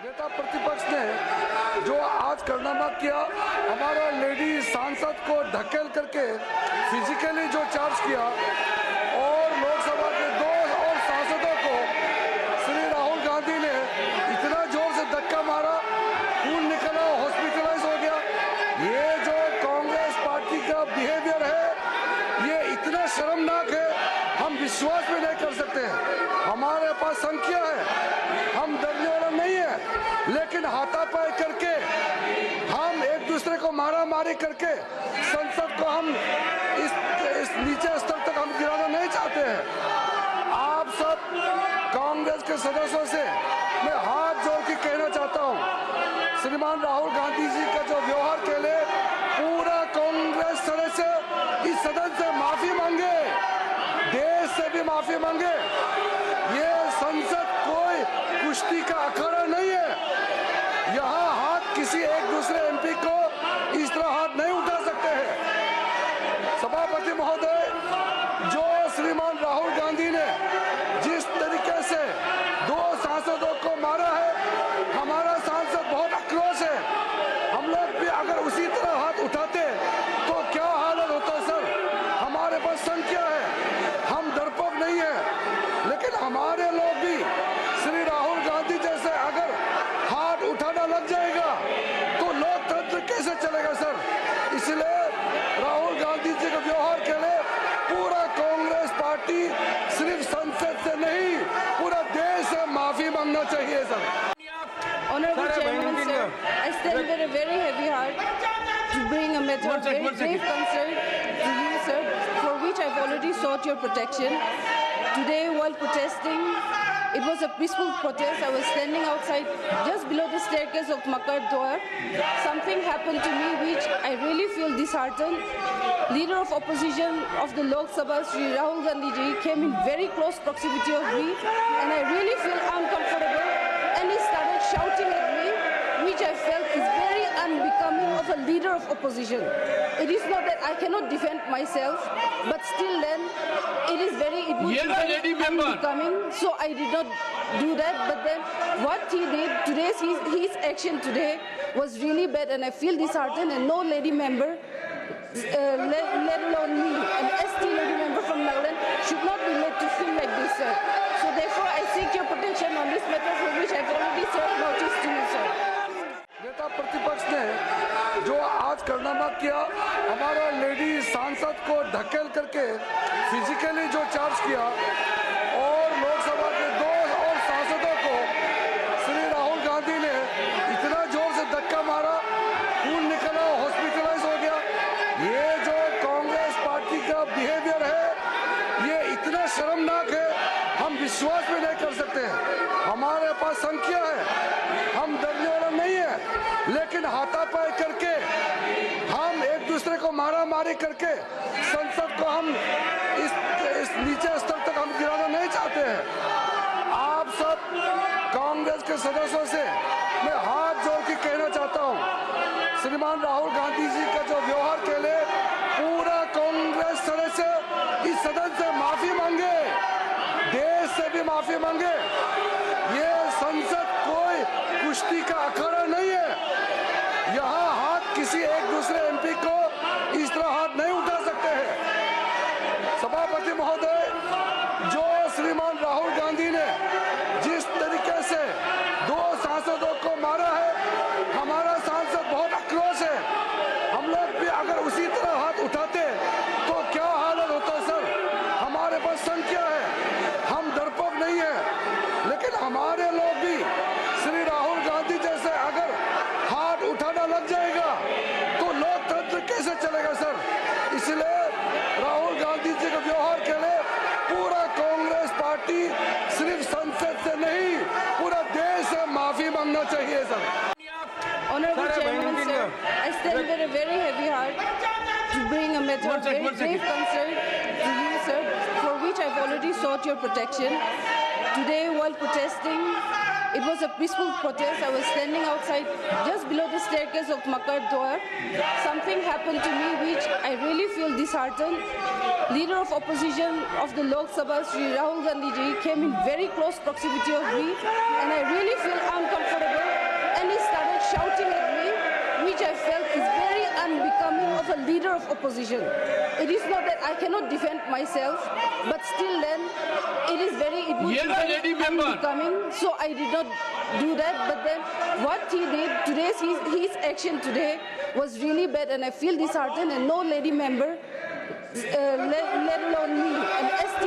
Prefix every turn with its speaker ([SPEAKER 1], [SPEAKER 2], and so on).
[SPEAKER 1] नेता प्रतिपक्ष ने जो आज कारनामा किया, हमारा लेडी सांसद को ढकेल करके फिजिकली जो चार्ज किया और लोकसभा के 2 और सांसदों को श्री राहुल गांधी ने इतना जोर से धक्का मारा, खून निकला, हॉस्पिटलाइज हो गया। ये जो कांग्रेस पार्टी का बिहेवियर है ये इतना शर्मनाक है, हम विश्वास भी नहीं कर सकते हैं। हमारे पास संख्या है, हम डरने वाला नहीं है, लेकिन हाथापाई करके हम एक दूसरे को मारा मारी करके संसद को हम इस नीचे स्तर तक हम गिराना नहीं चाहते हैं। आप सब कांग्रेस के सदस्यों से मैं हाथ जोड़ के कहना चाहता हूं, श्रीमान राहुल गांधी जी का जो व्यवहार के लिए पूरा कांग्रेस सदस्य इस सदन से माफी मांगे, देश से भी माफी मांगे। ये संसद कोई कुश्ती का अखाड़ा नहीं है, यहाँ हाथ किसी एक दूसरे एमपी को इस तरह हाथ नहीं उठा सकते हैं। सभापति महोदय, जो श्रीमान राहुल गांधी ने जिस तरीके से 2 सांसदों को मारा है, हमारा सांसद बहुत आक्रोश है। हम लोग भी अगर उसी तरह हाथ उठाते तो क्या हालत होता सर। हमारे पास संख्या है, हम डरपोक नहीं है, लेकिन हमारे लोग भी श्री राहुल गांधी जैसे अगर हाथ उठाना लग जाएगा तो लोकतंत्र कैसे चलेगा सर। इसलिए राहुल गांधी जी के व्यवहार के लिए पूरा कांग्रेस पार्टी सिर्फ संसद से नहीं पूरा देश से माफी मांगना चाहिए sir.
[SPEAKER 2] Honorable Chairman, sir, I stand with a very heavy heart to bring a matter of very grave concern to you, sir, for which I've already sought your protection. Today, while protesting, it was a peaceful protest. I was standing outside just below the staircase of Makar Dwar. Something happened to me which I really feel disheartened. Leader of opposition of the Lok Sabha, Shri Rahul Gandhi ji, came in very close proximity of me, and I really feel uncomfortable. And he started shouting at me, which I felt is very unbecoming of a leader of opposition. It is not that I cannot defend myself, but still then, it would be very unbecoming. So I did not do that. But then, what he did, his action today was really bad, and I feel disheartened. And no lady member, let alone me, an ST lady member from Nagaland, should not be made to feel like this, sir. So therefore, I seek your protection on this matter, for which I've already served notice to you, sir.
[SPEAKER 1] नेता प्रतिपक्ष ने जो आज कारनामा किया, हमारा lady सांसद को ढकेल करके फिजिकली जो चार्ज किया और लोकसभा के 2 और सांसदों को श्री राहुल गांधी ने इतना जोर से धक्का मारा, खून निकला, हॉस्पिटलाइज हो गया। ये जो कांग्रेस पार्टी का बिहेवियर है ये इतना शर्मनाक है, हम विश्वास भी नहीं कर सकते हैं। हमारे पास संख्या है, हम डरने वाला नहीं है, लेकिन हाथापाई करके हम एक दूसरे को मारा मारी करके संसद को हम इस नीचे स्तर तक हम गिराना नहीं चाहते हैं। आप सब कांग्रेस के सदस्यों से मैं हाथ जोड़ के कहना चाहता हूं, श्रीमान राहुल गांधी जी का जो व्यवहार के लिए पूरा कांग्रेस सदस्य इस सदन से माफी मांगे, देश से भी माफी मांगे। ये संसद कोई कुश्ती का अखाड़ा नहीं है, यहाँ हाथ किसी एक दूसरे एमपी को इस तरह हाथ नहीं उठा सकते हैं। सभापति महोदय, जो श्रीमान राहुल गांधी ने जिस तरीके से 2 सांसदों को मारा है, हमारा सांसद बहुत आक्रोश है। हम लोग भी अगर उसी तरह हाथ उठाते तो क्या हालत होता सर। हमारे पास संख्या है, हम डरपोक नहीं है, लेकिन हमारे लोग भी श्री राहुल गांधी जैसे अगर हाथ उठाना लग जाएगा तो लोकतंत्र कैसे चलेगा सर। इसलिए राहुल गांधी जी के व्यवहार के लिए पूरा कांग्रेस पार्टी सिर्फ संसद से नहीं पूरा देश से माफी मांगना चाहिए sir.
[SPEAKER 2] Honorable Chairman, sir, I stand with a very heavy heart to bring a matter of very grave concern to you, sir, for which I've already sought your protection. Today, while protesting, it was a peaceful protest. I was standing outside just below the staircase of Makar Dwar. Something happened to me which I really feel disheartened. Leader of opposition of the Lok Sabha, Shri Rahul Gandhi ji, came in very close proximity of me, and I really feel uncomfortable. coming of a leader of opposition. It is not that I cannot defend myself, but still then it is it would be
[SPEAKER 3] Yes,
[SPEAKER 2] very
[SPEAKER 3] lady member.
[SPEAKER 2] unbecoming. So I did not do that. But then what he did today, his action today was really bad, and I feel disheartened. And no lady member, let alone me, an ST